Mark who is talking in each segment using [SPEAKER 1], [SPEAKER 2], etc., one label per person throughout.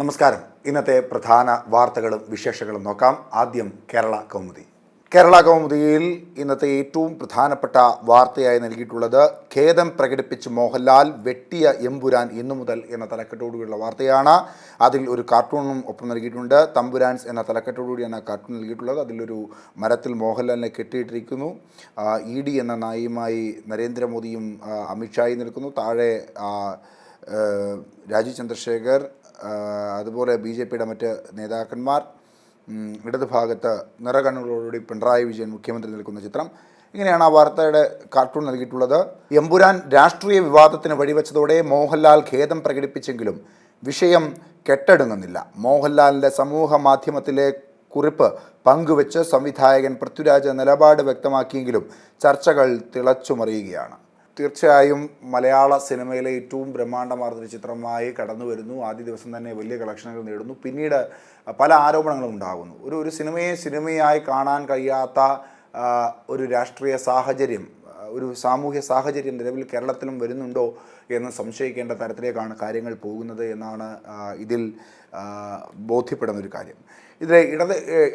[SPEAKER 1] നമസ്കാരം. ഇന്നത്തെ പ്രധാന വാർത്തകളും വിശേഷങ്ങളും നോക്കാം. ആദ്യം കേരള കൗമുദി. കേരള കൗമുദിയിൽ ഇന്നത്തെ ഏറ്റവും പ്രധാനപ്പെട്ട വാർത്തയായി നൽകിയിട്ടുള്ളത് ഖേദം പ്രകടിപ്പിച്ച് മോഹൻലാൽ വെട്ടിയ എമ്പുരാൻ ഇന്നു മുതൽ എന്ന തലക്കെട്ടോടുകൂടിയുള്ള വാർത്തയാണ്. അതിൽ ഒരു കാർട്ടൂണും ഒപ്പം നൽകിയിട്ടുണ്ട്. തമ്പുരാൻസ് എന്ന തലക്കെട്ടോടുകൂടിയാണ് കാർട്ടൂൺ നൽകിയിട്ടുള്ളത്. അതിലൊരു മരത്തിൽ മോഹൻലാലിനെ കെട്ടിയിട്ടിരിക്കുന്നു. ED എന്ന നായിയുമായി നരേന്ദ്രമോദിയും അമിത്ഷായും നിൽക്കുന്നു. താഴെ രാജീവ് ചന്ദ്രശേഖർ, അതുപോലെ BJPയുടെ മറ്റ് നേതാക്കന്മാർ, ഇടതുഭാഗത്ത് നിറകണ്ണുകളോടുകൂടി പിണറായി വിജയൻ മുഖ്യമന്ത്രി നിൽക്കുന്ന ചിത്രം. ഇങ്ങനെയാണ് ആ വാർത്തയുടെ കാർട്ടൂൺ നൽകിയിട്ടുള്ളത്. എമ്പുരാൻ രാഷ്ട്രീയ വിവാദത്തിന് വഴിവെച്ചതോടെ മോഹൻലാൽ ഖേദം പ്രകടിപ്പിച്ചെങ്കിലും വിഷയം കെട്ടടങ്ങുന്നില്ല. മോഹൻലാലിൻ്റെ സമൂഹ മാധ്യമത്തിലെ കുറിപ്പ് പങ്കുവെച്ച് സംവിധായകൻ പൃഥ്വിരാജ് നിലപാട് വ്യക്തമാക്കിയെങ്കിലും ചർച്ചകൾ തിളച്ചുമറിയുകയാണ്. തീർച്ചയായും മലയാള സിനിമയിലെ ഏറ്റവും ബ്രഹ്മാണ്ഡമാർന്നൊരു ചിത്രമായി കടന്നു വരുന്നു. ആദ്യ ദിവസം തന്നെ വലിയ കളക്ഷനുകൾ നേടുന്നു. പിന്നീട് പല ആരോപണങ്ങളും ഉണ്ടാകുന്നു. ഒരു സിനിമയെ സിനിമയായി കാണാൻ കഴിയാത്ത ഒരു രാഷ്ട്രീയ സാഹചര്യം, ഒരു സാമൂഹ്യ സാഹചര്യം നിലവിൽ കേരളത്തിലും വരുന്നുണ്ടോ എന്ന് സംശയിക്കേണ്ട തരത്തിലേക്കാണ് കാര്യങ്ങൾ പോകുന്നത് എന്നാണ് ഇതിൽ ബോധ്യപ്പെടുന്ന ഒരു കാര്യം.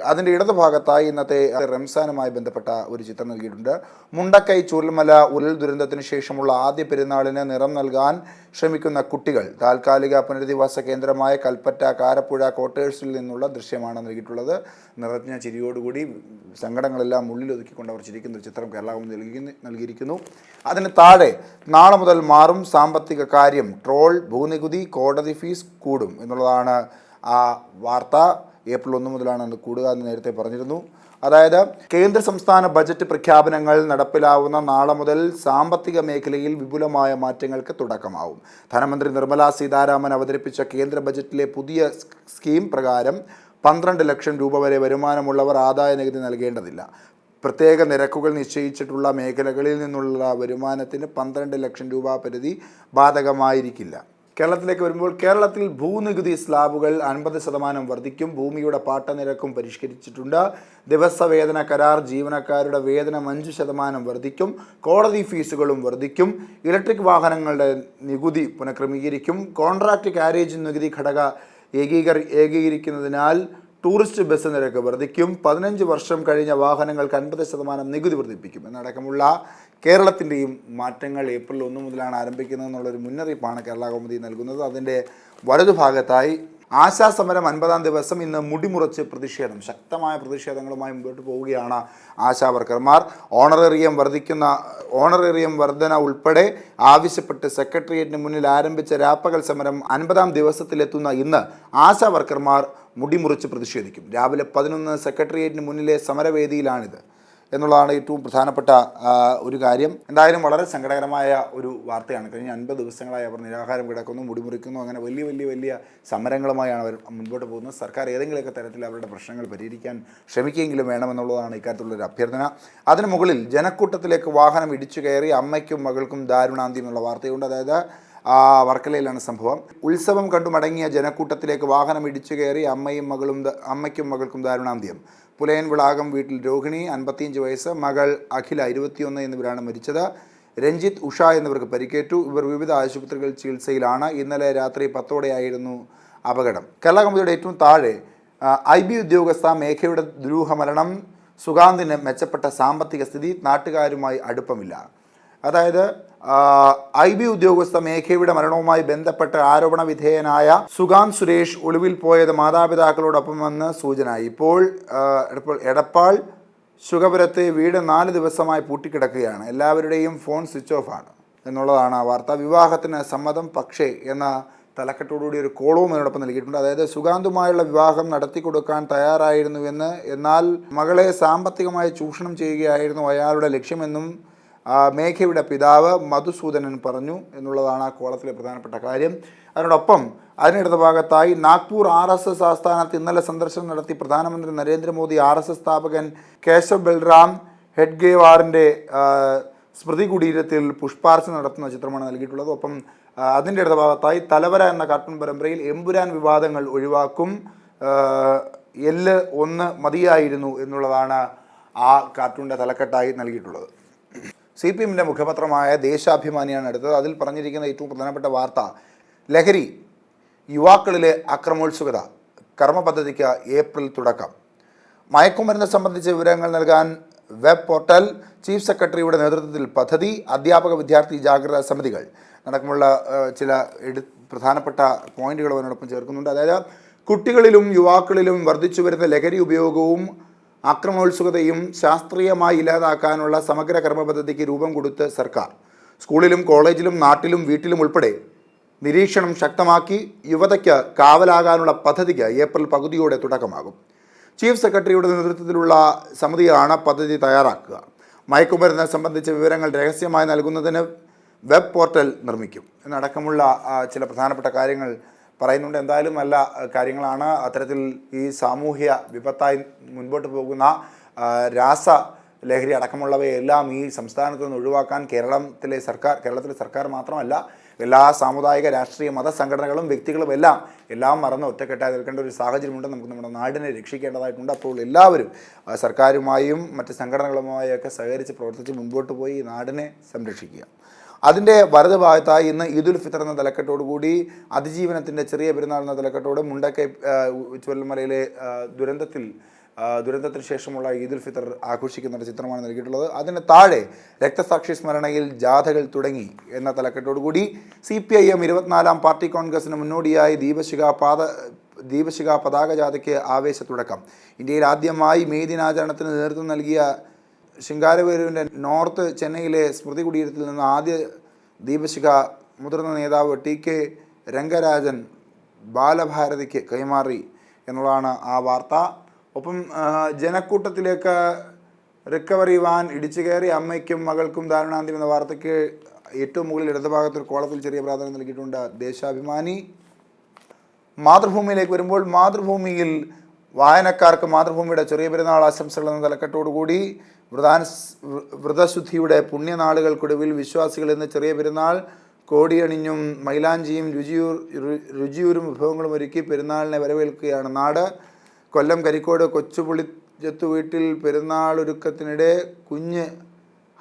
[SPEAKER 1] അതിൻ്റെ ഇടതുഭാഗത്തായി ഇന്നത്തെ റംസാനുമായി ബന്ധപ്പെട്ട ഒരു ചിത്രം നൽകിയിട്ടുണ്ട്. മുണ്ടക്കൈ ചൂരൽമല ഉരുൾ ദുരന്തത്തിന് ശേഷമുള്ള ആദ്യ പെരുന്നാളിന് നിറം നൽകാൻ ശ്രമിക്കുന്ന കുട്ടികൾ താൽക്കാലിക പുനരധിവാസ കേന്ദ്രമായ കൽപ്പറ്റ കാരപ്പുഴ ക്വാർട്ടേഴ്സിൽ നിന്നുള്ള ദൃശ്യമാണ് നൽകിയിട്ടുള്ളത്. നിറഞ്ഞ ചിരിയോടുകൂടി സങ്കടങ്ങളെല്ലാം ഉള്ളിലൊതുക്കിക്കൊണ്ട് അവർ ചിരിക്കുന്ന ഒരു ചിത്രം കേരളവും നൽകിയിരിക്കുന്നു. അതിന് താഴെ നാളെ മുതൽ മാറും സാമ്പത്തിക കാര്യം, ട്രോൾ, ഭൂനികുതി, കോടതി ഫീസ് കൂടും എന്നുള്ളതാണ് ആ വാർത്ത. ഏപ്രിൽ 1 മുതലാണ് അത് കൂടുക എന്ന് നേരത്തെ പറഞ്ഞിരുന്നു. അതായത് കേന്ദ്ര സംസ്ഥാന ബജറ്റ് പ്രഖ്യാപനങ്ങൾ നടപ്പിലാവുന്ന നാളെ മുതൽ സാമ്പത്തിക മേഖലയിൽ വിപുലമായ മാറ്റങ്ങൾക്ക് തുടക്കമാവും. ധനമന്ത്രി നിർമ്മല സീതാരാമൻ അവതരിപ്പിച്ച കേന്ദ്ര ബജറ്റിലെ പുതിയ സ്കീം പ്രകാരം 12 ലക്ഷം രൂപ വരെ വരുമാനമുള്ളവർ ആദായ നികുതി നൽകേണ്ടതില്ല. പ്രത്യേക നിരക്കുകൾ നിശ്ചയിച്ചിട്ടുള്ള മേഖലകളിൽ നിന്നുള്ള വരുമാനത്തിന് 12 ലക്ഷം രൂപ പരിധി ബാധകമായിരിക്കില്ല. കേരളത്തിലേക്ക് വരുമ്പോൾ കേരളത്തിൽ ഭൂനികുതി സ്ലാബുകൾ 50% വർദ്ധിക്കും. ഭൂമിയുടെ പാട്ടനിരക്കും പരിഷ്കരിച്ചിട്ടുണ്ട്. ദിവസവേതന കരാർ ജീവനക്കാരുടെ വേതനം 5% വർദ്ധിക്കും. കോടതി ഫീസുകളും വർദ്ധിക്കും. ഇലക്ട്രിക് വാഹനങ്ങളുടെ നികുതി പുനഃക്രമീകരിക്കും. കോൺട്രാക്ട് കാരേജ് നികുതി ഘടക ഏകീകരിക്കുന്നതിനാൽ ടൂറിസ്റ്റ് ബസ് നിരക്ക് വർദ്ധിക്കും. 15 വർഷം കഴിഞ്ഞ വാഹനങ്ങൾക്ക് 50% നികുതി വർദ്ധിപ്പിക്കും എന്നടക്കമുള്ള കേരളത്തിൻ്റെയും മാറ്റങ്ങൾ ഏപ്രിൽ 1 മുതലാണ് ആരംഭിക്കുന്നത് എന്നുള്ളൊരു മുന്നറിയിപ്പാണ് കേരള കൗമുദി നൽകുന്നത്. അതിൻ്റെ വലതുഭാഗത്തായി ആശാസമരം 50-ാം ദിവസം ഇന്ന് മുടിമുറച്ച് പ്രതിഷേധം. ശക്തമായ പ്രതിഷേധങ്ങളുമായി മുമ്പോട്ട് പോവുകയാണ് ആശാ വർക്കർമാർ. ഓണറേറിയം വർധന ഉൾപ്പെടെ ആവശ്യപ്പെട്ട് സെക്രട്ടേറിയറ്റിന് മുന്നിൽ ആരംഭിച്ച രാപ്പകൽ സമരം 50-ാം ദിവസത്തിലെത്തുന്ന ഇന്ന് ആശാ വർക്കർമാർ മുടിമുറിച്ച് പ്രതിഷേധിക്കും. രാവിലെ 11 സെക്രട്ടേറിയറ്റിന് മുന്നിലെ സമരവേദിയിലാണിത് എന്നുള്ളതാണ് ഏറ്റവും പ്രധാനപ്പെട്ട ഒരു കാര്യം. എന്തായാലും വളരെ സങ്കടകരമായ ഒരു വാർത്തയാണ്. കഴിഞ്ഞ 50 ദിവസങ്ങളായി അവർ നിരാഹാരം കിടക്കുന്നു, മുടിമുറിക്കുന്നു. അങ്ങനെ വലിയ സമരങ്ങളുമായാണ് അവർ മുൻപോട്ട് പോകുന്നത്. സർക്കാർ ഏതെങ്കിലുമൊക്കെ തരത്തിൽ അവരുടെ പ്രശ്നങ്ങൾ പരിഹരിക്കാൻ ശ്രമിക്കുകയെങ്കിലും വേണമെന്നുള്ളതാണ് ഇക്കാര്യത്തിലുള്ളൊരു അഭ്യർത്ഥന. അതിന് മുകളിൽ ജനക്കൂട്ടത്തിലേക്ക് വാഹനം ഇടിച്ചു കയറി അമ്മയ്ക്കും മകൾക്കും ദാരുണാന്ത്യം എന്നുള്ള വാർത്തയുണ്ട്. അതായത് വർക്കലയിലാണ് സംഭവം. ഉത്സവം കണ്ടു മടങ്ങിയ ജനക്കൂട്ടത്തിലേക്ക് വാഹനം ഇടിച്ചു കയറി അമ്മയ്ക്കും മകൾക്കും ദാരുണാന്ത്യം. പുലയൻ വിളാകം വീട്ടിൽ രോഹിണി 55 വയസ്സ്, മകൾ അഖില 21 എന്നിവരാണ് മരിച്ചത്. രഞ്ജിത്ത്, ഉഷ എന്നിവർക്ക് പരിക്കേറ്റു. ഇവർ വിവിധ ആശുപത്രികളിൽ ചികിത്സയിലാണ്. ഇന്നലെ രാത്രി 10ഓടെയായിരുന്നു അപകടം. കേരള കൗമുദിയുടെ ഏറ്റവും താഴെ IB ഉദ്യോഗസ്ഥ മേഘയുടെ ദുരൂഹമരണം, സുഗാന്തിന് മെച്ചപ്പെട്ട സാമ്പത്തിക സ്ഥിതി, നാട്ടുകാരുമായി അടുപ്പമില്ല. അതായത് IB ഉദ്യോഗസ്ഥ മേഘയുടെ മരണവുമായി ബന്ധപ്പെട്ട് ആരോപണ വിധേയനായ സുഗാന്ത് സുരേഷ് ഒളിവിൽ പോയത് മാതാപിതാക്കളോടൊപ്പമെന്ന് സൂചന. ഇപ്പോൾ എടപ്പാൾ ശുഗപുരത്തെ വീട് 4 ദിവസമായി പൂട്ടിക്കിടക്കുകയാണ്. എല്ലാവരുടെയും ഫോൺ സ്വിച്ച് ഓഫ് ആണ് എന്നുള്ളതാണ് ആ വാർത്ത. വിവാഹത്തിന് സമ്മതം പക്ഷേ എന്ന തലക്കെട്ടോടുകൂടി ഒരു കോളവും അതിനോടൊപ്പം നൽകിയിട്ടുണ്ട്. അതായത് സുഗാന്തുമായുള്ള വിവാഹം നടത്തിക്കൊടുക്കാൻ തയ്യാറായിരുന്നുവെന്ന്, എന്നാൽ മകളെ സാമ്പത്തികമായി ചൂഷണം ചെയ്യുകയായിരുന്നു അയാളുടെ ലക്ഷ്യമെന്നും മേഘയുടെ പിതാവ് മധുസൂദനൻ പറഞ്ഞു എന്നുള്ളതാണ് ആ കോളത്തിലെ പ്രധാനപ്പെട്ട കാര്യം. അതിനോടൊപ്പം അതിനിടത് ഭാഗത്തായി നാഗ്പൂർ RSS ആസ്ഥാനത്ത് ഇന്നലെ സന്ദർശനം നടത്തി പ്രധാനമന്ത്രി നരേന്ദ്രമോദി RSS സ്ഥാപകൻ കേശവ് ബൽറാം ഹെഡ്ഗേവാറിൻ്റെ സ്മൃതി കുടീരത്തിൽ പുഷ്പാർച്ചന നടത്തുന്ന ചിത്രമാണ് നൽകിയിട്ടുള്ളത്. ഒപ്പം അതിൻ്റെ ഇടത് ഭാഗത്തായി തലവര എന്ന കാർട്ടൂൺ പരമ്പരയിൽ എമ്പുരാൻ വിവാദങ്ങൾ ഒഴിവാക്കും, L1 മതിയായിരുന്നു എന്നുള്ളതാണ് ആ കാർട്ടൂണിൻ്റെ തലക്കെട്ടായി നൽകിയിട്ടുള്ളത്. CPMൻ്റെ മുഖപത്രമായ ദേശാഭിമാനിയാണ് എടുത്തത്. അതിൽ പറഞ്ഞിരിക്കുന്ന ഏറ്റവും പ്രധാനപ്പെട്ട വാർത്ത, ലഹരി യുവാക്കളിലെ അക്രമോത്സുകത, കർമ്മ പദ്ധതിക്ക് ഏപ്രിൽ തുടക്കം. മയക്കുമരുന്ന് സംബന്ധിച്ച വിവരങ്ങൾ നൽകാൻ വെബ് പോർട്ടൽ, ചീഫ് സെക്രട്ടറിയുടെ നേതൃത്വത്തിൽ പദ്ധതി, അധ്യാപക വിദ്യാർത്ഥി ജാഗ്രതാ സമിതികൾ അടക്കമുള്ള ചില പ്രധാനപ്പെട്ട പോയിന്റുകൾ അതിനോടൊപ്പം ചേർക്കുന്നുണ്ട്. അതായത് കുട്ടികളിലും യുവാക്കളിലും വർദ്ധിച്ചു വരുന്ന ലഹരി ഉപയോഗവും അക്രമോത്സുകതയും ശാസ്ത്രീയമായി ഇല്ലാതാക്കാനുള്ള സമഗ്ര കർമ്മ പദ്ധതിക്ക് രൂപം കൊടുത്ത് സർക്കാർ സ്കൂളിലും കോളേജിലും നാട്ടിലും വീട്ടിലും ഉൾപ്പെടെ നിരീക്ഷണം ശക്തമാക്കി യുവതയ്ക്ക് കാവലാകാനുള്ള പദ്ധതിക്ക് ഏപ്രിൽ പകുതിയോടെ തുടക്കമാകും. ചീഫ് സെക്രട്ടറിയുടെ നേതൃത്വത്തിലുള്ള സമിതിയാണ് പദ്ധതി തയ്യാറാക്കുക. മയക്കുമരുന്ന് സംബന്ധിച്ച വിവരങ്ങൾ രഹസ്യമായി നൽകുന്നതിന് വെബ് പോർട്ടൽ നിർമ്മിക്കും എന്നടക്കമുള്ള ചില പ്രധാനപ്പെട്ട കാര്യങ്ങൾ പറയുന്നുണ്ട്. എന്തായാലും നല്ല കാര്യങ്ങളാണ്. അത്തരത്തിൽ ഈ സാമൂഹ്യ വിപത്തായി മുൻപോട്ട് പോകുന്ന രാസ ലഹരി അടക്കമുള്ളവയെല്ലാം ഈ സംസ്ഥാനത്ത് നിന്ന് ഒഴിവാക്കാൻ കേരളത്തിലെ സർക്കാർ മാത്രമല്ല, എല്ലാ സാമുദായിക രാഷ്ട്രീയ മത സംഘടനകളും വ്യക്തികളും എല്ലാം മറന്ന് ഒറ്റക്കെട്ടായി നിൽക്കേണ്ട ഒരു സാഹചര്യമുണ്ട്. നമുക്ക് നമ്മുടെ നാടിനെ രക്ഷിക്കേണ്ടതായിട്ടുണ്ട്. അപ്പോൾ എല്ലാവരും സർക്കാരുമായും മറ്റ് സംഘടനകളുമായൊക്കെ സഹകരിച്ച് പ്രവർത്തിച്ച് മുൻപോട്ട് പോയി ഈ നാടിനെ സംരക്ഷിക്കുക. അതിൻ്റെ വലത് ഭാഗത്തായി ഇന്ന് ഈദുൽ ഫിത്തർ എന്ന തലക്കെട്ടോടുകൂടി അതിജീവനത്തിൻ്റെ ചെറിയ പെരുന്നാൾ എന്ന തലക്കെട്ടോട് മുണ്ടക്കൈ ചുവൽമലയിലെ ദുരന്തത്തിന് ശേഷമുള്ള ഈദുൽ ഫിത്തർ ആഘോഷിക്കുന്ന ഒരു ചിത്രമാണ് നൽകിയിട്ടുള്ളത്. അതിന് താഴെ രക്തസാക്ഷി സ്മരണയിൽ ജാഥകൾ തുടങ്ങി എന്ന തലക്കെട്ടോടുകൂടി CPIM 24-ാം പാർട്ടി കോൺഗ്രസിന് മുന്നോടിയായി ദീപശിഖ പതാക ജാഥയ്ക്ക് ആവേശ തുടക്കം. ഇന്ത്യയിൽ ആദ്യമായി മെയ് ദിനാചരണത്തിന് നേതൃത്വം നൽകിയ ശിങ്കാരവേലുവിൻ്റെ നോർത്ത് ചെന്നൈയിലെ സ്മൃതി കുടീരത്തിൽ നിന്ന് ആദ്യ ദീപശിഖ മുതിർന്ന നേതാവ് TK രംഗരാജൻ ബാലഭാരതിക്ക് കൈമാറി എന്നുള്ളതാണ് ആ വാർത്ത. ഒപ്പം ജനക്കൂട്ടത്തിലേക്ക് റിക്കവറി വാൻ ഇടിച്ചു കയറി, അമ്മയ്ക്കും മകൾക്കും ദാരുണാന്ത്യം എന്ന വാർത്തയ്ക്ക് ഏറ്റവും മുകളിൽ ഇടതുഭാഗത്തൊരു കോളത്തിൽ ചെറിയ പ്രാധാന്യം നൽകിയിട്ടുണ്ട് ദേശാഭിമാനി. മാതൃഭൂമിയിലേക്ക് വരുമ്പോൾ മാതൃഭൂമിയിൽ വായനക്കാർക്ക് മാതൃഭൂമിയുടെ ചെറിയ പെരുന്നാൾ ആശംസകൾ എന്ന തലക്കെട്ടോടുകൂടി വ്രതശുദ്ധിയുടെ പുണ്യനാളുകൾക്കൊടുവിൽ വിശ്വാസികൾ ഇന്ന് ചെറിയ പെരുന്നാൾ കോടിയണിഞ്ഞും മൈലാഞ്ചിയും രുചിയൂരും വിഭവങ്ങളും ഒരുക്കി പെരുന്നാളിനെ വരവേൽക്കുകയാണ് നാട്. കൊല്ലം കരിക്കോട് കൊച്ചുപുളിയത്തു വീട്ടിൽ പെരുന്നാളൊരുക്കത്തിനിടെ കുഞ്ഞ്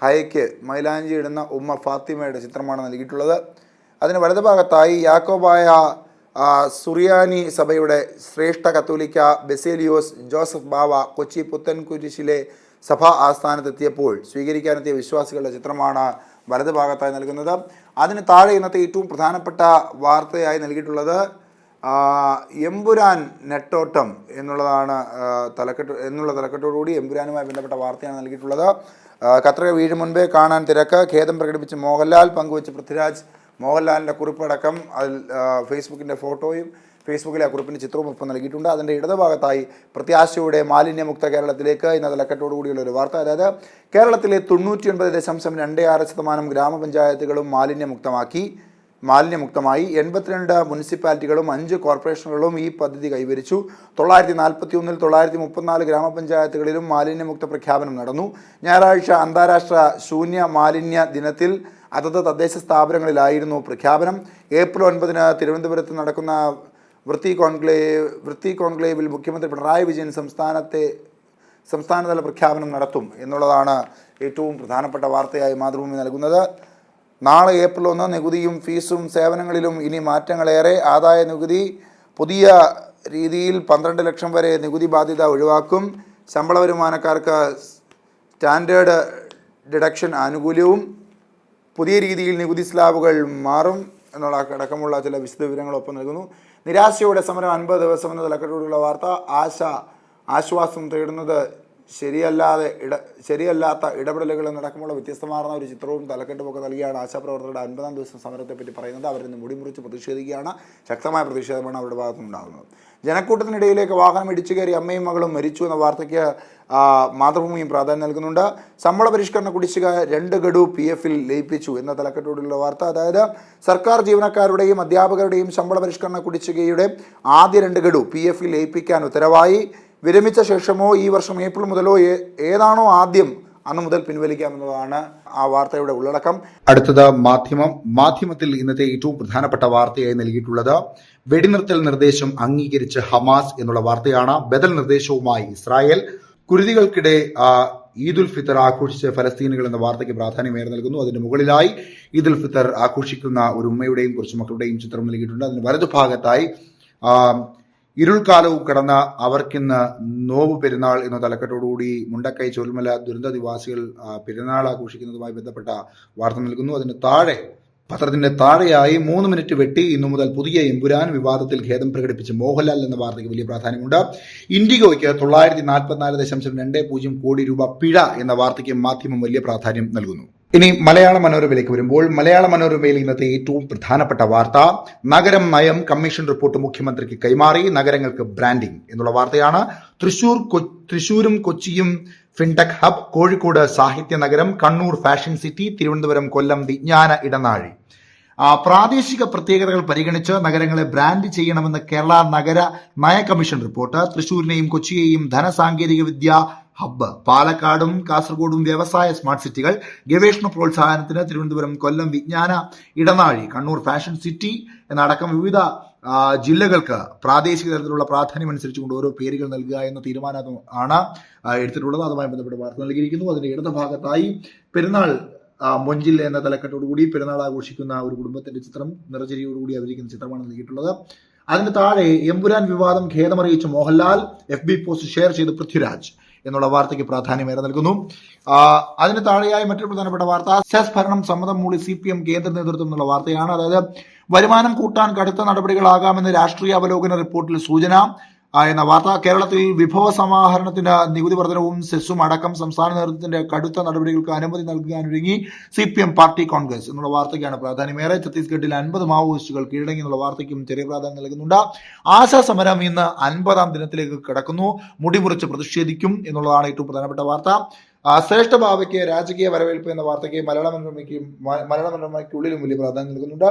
[SPEAKER 1] ഹയയ്ക്ക് മൈലാഞ്ചി ഇടുന്ന ഉമ്മ ഫാത്തിമയുടെ ചിത്രമാണ് നൽകിയിട്ടുള്ളത്. അതിന് വലതുഭാഗത്തായി യാക്കോബായ സുറിയാനി സഭയുടെ ശ്രേഷ്ഠ കത്തോലിക്ക ബെസേലിയോസ് ജോസഫ് ബാവ കൊച്ചി പുത്തൻകുരിശിലെ സഭാ ആസ്ഥാനത്തെത്തിയപ്പോൾ സ്വീകരിക്കാനെത്തിയ വിശ്വാസികളുടെ ചിത്രമാണ് വലതുഭാഗത്തായി നൽകുന്നത്. അതിന് താഴെ ഇന്നത്തെ ഏറ്റവും പ്രധാനപ്പെട്ട വാർത്തയായി നൽകിയിട്ടുള്ളത് എമ്പുരാൻ നെട്ടോട്ടം എന്നുള്ളതാണ്. തലക്കെട്ടോടുകൂടി എമ്പുരാനുമായി ബന്ധപ്പെട്ട വാർത്തയാണ് നൽകിയിട്ടുള്ളത്. കത്രിക വീഴും മുൻപേ കാണാൻ തിരക്ക്, ഖേദം പ്രകടിപ്പിച്ച് മോഹൻലാൽ, പങ്കുവച്ച് പൃഥ്വിരാജ്. മോഹൻലാലിൻ്റെ കുറിപ്പടക്കം അതിൽ ഫേസ്ബുക്കിൻ്റെ ഫോട്ടോയും ഫേസ്ബുക്കിലെ ആ കുറിപ്പിൻ്റെ ചിത്രവും ഒപ്പം നൽകിയിട്ടുണ്ട്. അതിൻ്റെ ഇടതുഭാഗത്തായി പ്രത്യാശയുടെ മാലിന്യമുക്ത കേരളത്തിലേക്ക് എന്ന തലക്കെട്ടോടുകൂടിയുള്ള ഒരു വാർത്ത. അതായത് കേരളത്തിലെ 99.26% ഗ്രാമപഞ്ചായത്തുകളും മാലിന്യമുക്തമായി 82 മുനിസിപ്പാലിറ്റികളും 5 കോർപ്പറേഷനുകളും ഈ പദ്ധതി കൈവരിച്ചു. 941-ൽ 934 ഗ്രാമപഞ്ചായത്തുകളിലും മാലിന്യമുക്ത പ്രഖ്യാപനം നടന്നു. ഞായറാഴ്ച അന്താരാഷ്ട്ര ശൂന്യ മാലിന്യ ദിനത്തിൽ അതത് തദ്ദേശ സ്ഥാപനങ്ങളിലായിരുന്നു പ്രഖ്യാപനം. ഏപ്രിൽ 9-ന് തിരുവനന്തപുരത്ത് നടക്കുന്ന വൃത്തി കോൺക്ലേവിൽ മുഖ്യമന്ത്രി പിണറായി വിജയൻ സംസ്ഥാനതല പ്രഖ്യാപനം നടത്തും എന്നുള്ളതാണ് ഏറ്റവും പ്രധാനപ്പെട്ട വാർത്തയായി മാതൃഭൂമി നൽകുന്നത്. നാളെ ഏപ്രിൽ 1 നികുതിയും ഫീസും സേവനങ്ങളിലും ഇനി മാറ്റങ്ങളേറെ. ആദായ നികുതി പുതിയ രീതിയിൽ 12 ലക്ഷം വരെ നികുതി ബാധ്യത ഒഴിവാക്കും. ശമ്പള വരുമാനക്കാർക്ക് സ്റ്റാൻഡേർഡ് ഡിഡക്ഷൻ ആനുകൂല്യവും. പുതിയ രീതിയിൽ നികുതി സ്ലാബുകൾ മാറും എന്നുള്ള അടക്കമുള്ള ചില വിശദവിവരങ്ങളൊപ്പം നൽകുന്നു. നിരാശയോടെ സമരം 50 ദിവസം എന്ന തലക്കെട്ടോടുള്ള വാർത്ത. ആശ്വാസം തേടുന്നത് ശരിയല്ലാത്ത ഇടപെടലുകൾ എന്നടക്കമുള്ള വ്യത്യസ്തമാർന്ന ഒരു ചിത്രവും തലക്കെട്ടുമൊക്കെ നൽകിയാണ് ആശാപ്രവർത്തകരുടെ 50-ാം ദിവസം സമരത്തെപ്പറ്റി പറയുന്നത്. അവരിന്ന് മുടിമുറിച്ച് പ്രതിഷേധിക്കുകയാണ്. ശക്തമായ പ്രതിഷേധമാണ് അവരുടെ ഭാഗത്തുനിന്നുണ്ടാകുന്നത്. ജനക്കൂട്ടത്തിനിടയിലേക്ക് വാഹനം ഇടിച്ചു കയറി അമ്മയും മകളും മരിച്ചു എന്ന വാർത്തയ്ക്ക് മാതൃഭൂമിയും പ്രാധാന്യം നൽകുന്നുണ്ട്. ശമ്പള പരിഷ്കരണ കുടിശ്ശിക 2 ഗഡു PF-ൽ ലയിപ്പിച്ചു എന്ന തലക്കെട്ടോടുള്ള വാർത്ത. അതായത് സർക്കാർ ജീവനക്കാരുടെയും അധ്യാപകരുടെയും ശമ്പള പരിഷ്കരണ കുടിശ്ശികയുടെ ആദ്യ 2 ഗഡു PF-ൽ ലയിപ്പിക്കാൻ ഉത്തരവായി. വിരമിച്ച ശേഷമോ ഈ വർഷം ഏപ്രിൽ മുതലോ ഏതാണോ ആദ്യം അന്ന് മുതൽ പിൻവലിക്കാമെന്നതാണ് ആ വാർത്തയുടെ ഉള്ളടക്കം. അടുത്തത് മാധ്യമത്തിൽ ഇന്നത്തെ ഏറ്റവും പ്രധാനപ്പെട്ട വാർത്തയായി നൽകിയിട്ടുള്ളത് വെടിനിർത്തൽ നിർദ്ദേശം അംഗീകരിച്ച് ഹമാസ് എന്നുള്ള വാർത്തയാണ്. ബദൽ നിർദ്ദേശവുമായി ഇസ്രായേൽ. കുരുതികൾക്കിടെ ഈദ് ഉൽ ഫിത്തർ ആഘോഷിച്ച് ഫലസ്തീനുകൾ എന്ന വാർത്തയ്ക്ക് പ്രാധാന്യമേറെ നൽകുന്നു. അതിന്റെ മുകളിലായി ഈദ് ഉൽ ഫിത്തർ ആഘോഷിക്കുന്ന ഒരു ഉമ്മയുടെയും കുറച്ച് മക്കളുടെയും ചിത്രം നൽകിയിട്ടുണ്ട്. അതിന് വലതുഭാഗത്തായി ഇരുൾക്കാലവും കടന്ന അവർക്കിന്ന് നോവ് പെരുന്നാൾ എന്ന തലക്കെട്ടോടുകൂടി മുണ്ടക്കൈ ചുവൽമല ദുരന്ത നിവാസികൾ പെരുന്നാൾ ആഘോഷിക്കുന്നതുമായി ബന്ധപ്പെട്ട വാർത്ത നൽകുന്നു. അതിന് താഴെ പത്രത്തിന്റെ താഴെയായി 3 മിനിറ്റ് വെട്ടി ഇന്നു മുതൽ പുതിയ എമ്പുരാൻ വിവാദത്തിൽ ഖേദം പ്രകടിപ്പിച്ച് മോഹൻലാൽ എന്ന വാർത്തയ്ക്ക് വലിയ പ്രാധാന്യമുണ്ട്. ഇൻഡിഗോയ്ക്ക് 944.20 കോടി രൂപ പിഴ എന്ന വാർത്തയ്ക്ക് മാധ്യമം വലിയ പ്രാധാന്യം നൽകുന്നു. ഇനി മലയാള മനോരമയിലേക്ക് വരുമ്പോൾ മലയാള മനോരമയിൽ ഇന്നത്തെ ഏറ്റവും പ്രധാനപ്പെട്ട വാർത്ത നഗരം നയം കമ്മീഷൻ റിപ്പോർട്ട് മുഖ്യമന്ത്രിക്ക് കൈമാറി, നഗരങ്ങൾക്ക് ബ്രാൻഡിംഗ് എന്നുള്ള വാർത്തയാണ്. തൃശൂരും കൊച്ചിയും ഫിൻടെക് ഹബ്, കോഴിക്കോട് സാഹിത്യ നഗരം, കണ്ണൂർ ഫാഷൻ സിറ്റി, തിരുവനന്തപുരം കൊല്ലം വിജ്ഞാന ഇടനാഴി. പ്രാദേശിക പ്രത്യേകതകൾ പരിഗണിച്ച് നഗരങ്ങളെ ബ്രാൻഡ് ചെയ്യണമെന്ന് കേരള നഗര നയ കമ്മീഷൻ റിപ്പോർട്ട്. തൃശൂരിനെയും കൊച്ചിയെയും ധനസാങ്കേതിക വിദ്യ ഹബ്ബ്, പാലക്കാടും കാസർഗോഡും വ്യവസായ സ്മാർട്ട് സിറ്റികൾ, ഗവേഷണ പ്രോത്സാഹനത്തിന് തിരുവനന്തപുരം കൊല്ലം വിജ്ഞാന ഇടനാഴി, കണ്ണൂർ ഫാഷൻ സിറ്റി എന്നടക്കം വിവിധ ജില്ലകൾക്ക് പ്രാദേശിക തലത്തിലുള്ള പ്രാധാന്യം അനുസരിച്ചുകൊണ്ട് ഓരോ പേരുകൾ നൽകുക എന്ന തീരുമാനമാണ് എടുത്തിട്ടുള്ളത്. അതുമായി ബന്ധപ്പെട്ട് വാർത്ത നൽകിയിരിക്കുന്നു. അതിന്റെ ഇടതുഭാഗത്തായി പെരുന്നാൾ മൊഞ്ചിൽ എന്ന തലക്കെട്ടോടുകൂടി പെരുന്നാൾ ആഘോഷിക്കുന്ന ഒരു കുടുംബത്തിന്റെ ചിത്രം നിറചെരിയോടുകൂടി അവതരിക്കുന്ന ചിത്രമാണ് നൽകിയിട്ടുള്ളത്. അതിന് താഴെ എമ്പുരാൻ വിവാദം ഖേദമറിയിച്ച മോഹൻലാൽ, FB പോസ്റ്റ് ഷെയർ ചെയ്ത് പൃഥ്വിരാജ് എന്നുള്ള വാർത്തയ്ക്ക് പ്രാധാന്യമേറെ നൽകുന്നു. അതിന് താഴെയായി മറ്റൊരു പ്രധാനപ്പെട്ട വാർത്ത സെസ് ഭരണം സമ്മതം മൂളി CPM കേന്ദ്ര നേതൃത്വം എന്നുള്ള വാർത്തയാണ്. അതായത് വരുമാനം കൂട്ടാൻ കടുത്ത നടപടികളാകാമെന്ന് രാഷ്ട്രീയ അവലോകന റിപ്പോർട്ടിൽ സൂചന എന്ന വാർത്ത. കേരളത്തിൽ വിഭവ സമാഹരണത്തിന് നികുതി വർധനവും സെസ്സും അടക്കം സംസ്ഥാന നേതൃത്വത്തിന്റെ കടുത്ത നടപടികൾക്ക് അനുമതി നൽകാനൊരുങ്ങി CPM പാർട്ടി കോൺഗ്രസ് എന്നുള്ള വാർത്തയ്ക്കാണ് പ്രാധാന്യമേറെ. ഛത്തീസ്ഗഡിൽ 50 മാവോയിസ്റ്റുകൾ കീഴടങ്ങി എന്നുള്ള വാർത്തയ്ക്കും ചെറിയ പ്രാധാന്യം നൽകുന്നുണ്ട്. ആശാ സമരം ഇന്ന് 50ാം ദിനത്തിലേക്ക് കടക്കുന്നു, മുടിമുറിച്ച് പ്രതിഷേധിക്കും എന്നുള്ളതാണ് ഏറ്റവും പ്രധാനപ്പെട്ട വാർത്ത. ശ്രേഷ്ഠ ഭാവയ്ക്ക് രാജകീയ വരവേൽപ്പ് എന്ന വാർത്തയ്ക്ക് മലയാള മനോരമയ്ക്കുള്ളിലും വലിയ പ്രാധാന്യം നൽകുന്നുണ്ട്.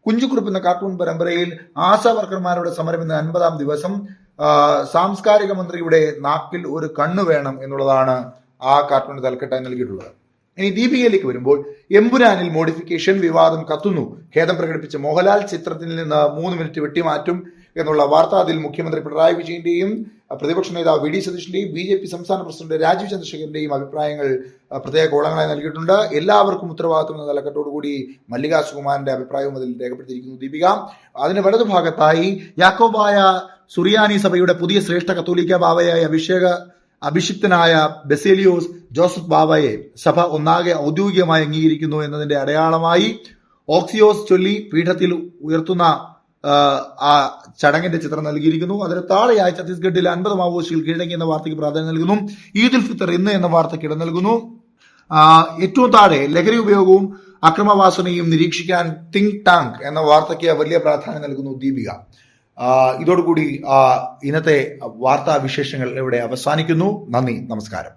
[SPEAKER 1] കുഞ്ചുകുറുപ്പ് എന്ന കാർട്ടൂൺ പരമ്പരയിൽ ആശാ വർക്കർമാരുടെ സമരം ഇന്ന് 50ാം ദിവസം. സാംസ്കാരിക മന്ത്രിയുടെ നാക്കിൽ ഒരു കണ്ണു വേണം എന്നുള്ളതാണ് ആ കാർട്ടൂണിന് തലക്കെട്ടായി നൽകിയിട്ടുള്ളത്. ഇനി ദീപികയിലേക്ക് വരുമ്പോൾ എമ്പുരാനിൽ മോഡിഫിക്കേഷൻ, വിവാദം കത്തുന്നു, ഖേദം പ്രകടിപ്പിച്ച മോഹൻലാൽ, ചിത്രത്തിൽ നിന്ന് 3 മിനിറ്റ് വെട്ടിമാറ്റും എന്നുള്ള വാർത്ത. അതിൽ മുഖ്യമന്ത്രി പിണറായി വിജയന്റെയും പ്രതിപക്ഷ നേതാവ് VD സതീഷിന്റെയും BJP സംസ്ഥാന പ്രസിഡന്റ് രാജീവ് ചന്ദ്രശേഖരന്റെയും അഭിപ്രായങ്ങൾ പ്രത്യേക കോളങ്ങളായി നൽകിയിട്ടുണ്ട്. എല്ലാവർക്കും ഉത്തരവാദിത്വം എന്ന തലക്കെട്ടോടുകൂടി മല്ലികാ സുകുമാരന്റെ അഭിപ്രായവും അതിൽ രേഖപ്പെടുത്തിയിരിക്കുന്നു ദീപിക. അതിന് വലതുഭാഗത്തായി യാക്കോബായ സുറിയാനി സഭയുടെ പുതിയ ശ്രേഷ്ഠ കത്തോലിക്ക ബാവയായ അഭിഷിക്തനായ ബെസേലിയോസ് ജോസഫ് ബാവയെ സഭ ഒന്നാകെ ഔദ്യോഗികമായി അംഗീകരിക്കുന്നു എന്നതിന്റെ അടയാളമായി ഓക്സിയോസ് ചൊല്ലി പീഠത്തിൽ ഉയർത്തുന്ന ആ ചടങ്ങിന്റെ ചിത്രം നൽകിയിരിക്കുന്നു. അതിന് താഴെയായി ഛത്തീസ്ഗഡിൽ 50 മാവോയിസ്റ്റുകൾ കീഴടങ്ങി എന്ന വാർത്തയ്ക്ക് പ്രാധാന്യം നൽകുന്നു. ഈദ് ഉൽ ഫിത്തർ ഇന്ന് എന്ന വാർത്തയ്ക്ക് ഇടം നൽകുന്നു. ഏറ്റവും താഴെ ലഹരി ഉപയോഗവും അക്രമവാസനയും നിരീക്ഷിക്കാൻ തിങ്ക് ടാങ്ക് എന്ന വാർത്തയ്ക്ക് വലിയ പ്രാധാന്യം നൽകുന്നു ദീപിക. ഇതോടുകൂടി ഇന്നത്തെ വാർത്താ വിശേഷങ്ങൾ ഇവിടെ അവസാനിക്കുന്നു. നന്ദി, നമസ്കാരം.